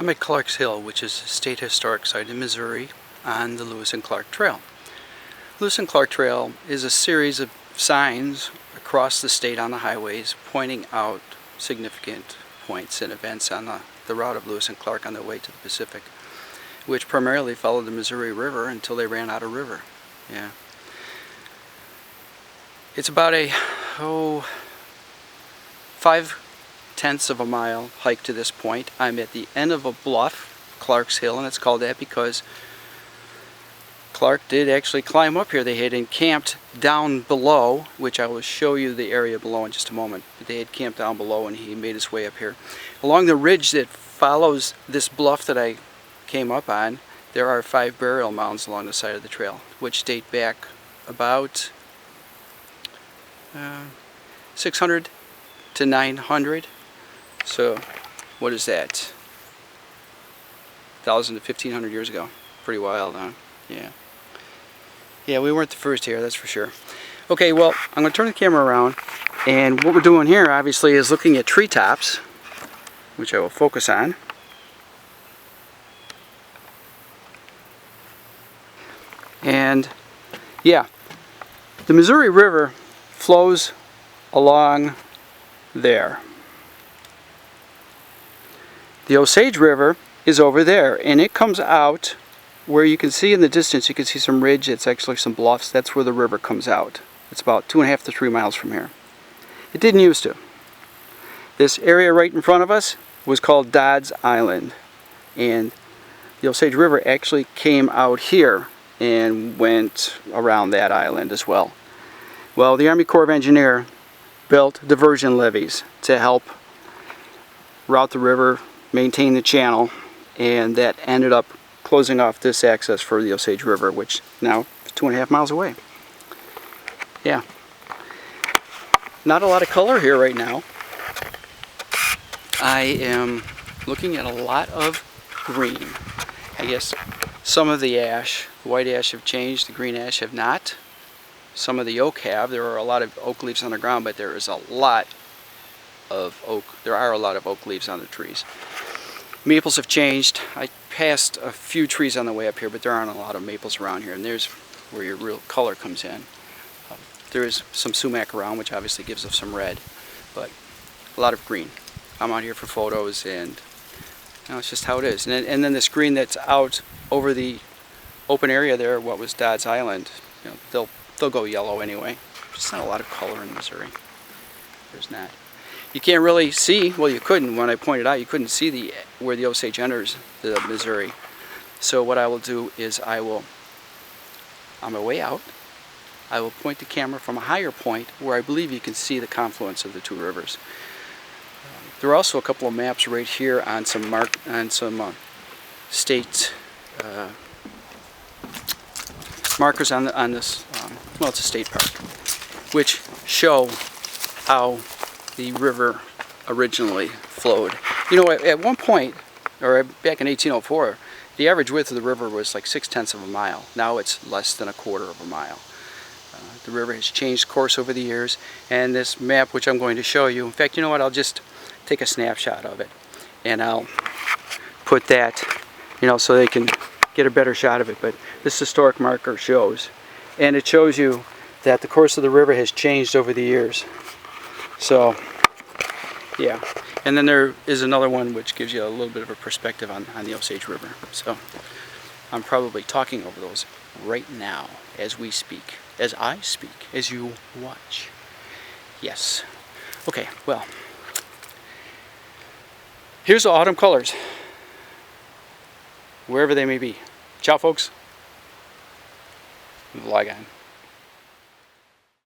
I'm at Clark's Hill, which is a state historic site in Missouri on the Lewis and Clark Trail. Lewis and Clark Trail is a series of signs across the state on the highways pointing out significant points and events on the route of Lewis and Clark on their way to the Pacific, which primarily followed the Missouri River until they ran out of river. Yeah. It's about a 5/10 of a mile hike to this point. I'm at the end of a bluff, Clark's Hill, and it's called that because Clark did actually climb up here. They had encamped down below, which I will show you the area below in just a moment. They had camped down below and he made his way up here. Along the ridge that follows this bluff that I came up on, there are 5 burial mounds along the side of the trail, which date back about 600 to 900. So what is that? 1,000 to 1,500 years ago. Pretty wild, huh? Yeah. Yeah, we weren't the first here, that's for sure. Okay, well, I'm going to turn the camera around, and what we're doing here, obviously, is looking at treetops, which I will focus on. And, yeah, the Missouri River flows along there. The Osage River is over there, and it comes out where you can see in the distance, you can see some ridge. It's actually some bluffs. That's where the river comes out. It's about 2.5 to 3 miles from here. It didn't used to. This area right in front of us was called Dodd's Island, and the Osage River actually came out here and went around that island as well. Well, the Army Corps of Engineers built diversion levees to help route the river, maintain the channel, and that ended up closing off this access for the Osage River, which now is 2.5 miles away. Yeah. Not a lot of color here right now. I am looking at a lot of green. I guess some of the ash, the white ash have changed, the green ash have not. Some of the oak have. There are a lot of oak leaves on the ground, but there are a lot of oak leaves on the trees. Maples have changed. I passed a few trees on the way up here, but there aren't a lot of maples around here, and there's where your real color comes in. There is some sumac around, which obviously gives us some red, but a lot of green. I'm out here for photos, and it's just how it is. And then this green that's out over the open area there, what was Dodd's Island, they'll go yellow anyway. There's not a lot of color in Missouri. There's not. You can't really see, well, you couldn't when I pointed out, you couldn't see where the Osage enters the Missouri. So what I will do is on my way out, I will point the camera from a higher point where I believe you can see the confluence of the two rivers. There are also a couple of maps right here on some state markers on this. Well, it's a state park, which show how the river originally flowed. At one point, or back in 1804, the average width of the river was like 6/10 of a mile. Now it's less than 1/4 of a mile. The river has changed course over the years, and this map, which I'm going to show you, in fact, you know what, I'll just take a snapshot of it, and I'll put that, so they can get a better shot of it. But this historic marker shows, and it shows you that the course of the river has changed over the years. So, yeah. And then there is another one which gives you a little bit of a perspective on the Osage River. So, I'm probably talking over those right now as we speak, as I speak, as you watch. Yes. Okay, well, here's the autumn colors, wherever they may be. Ciao, folks. Vlog on.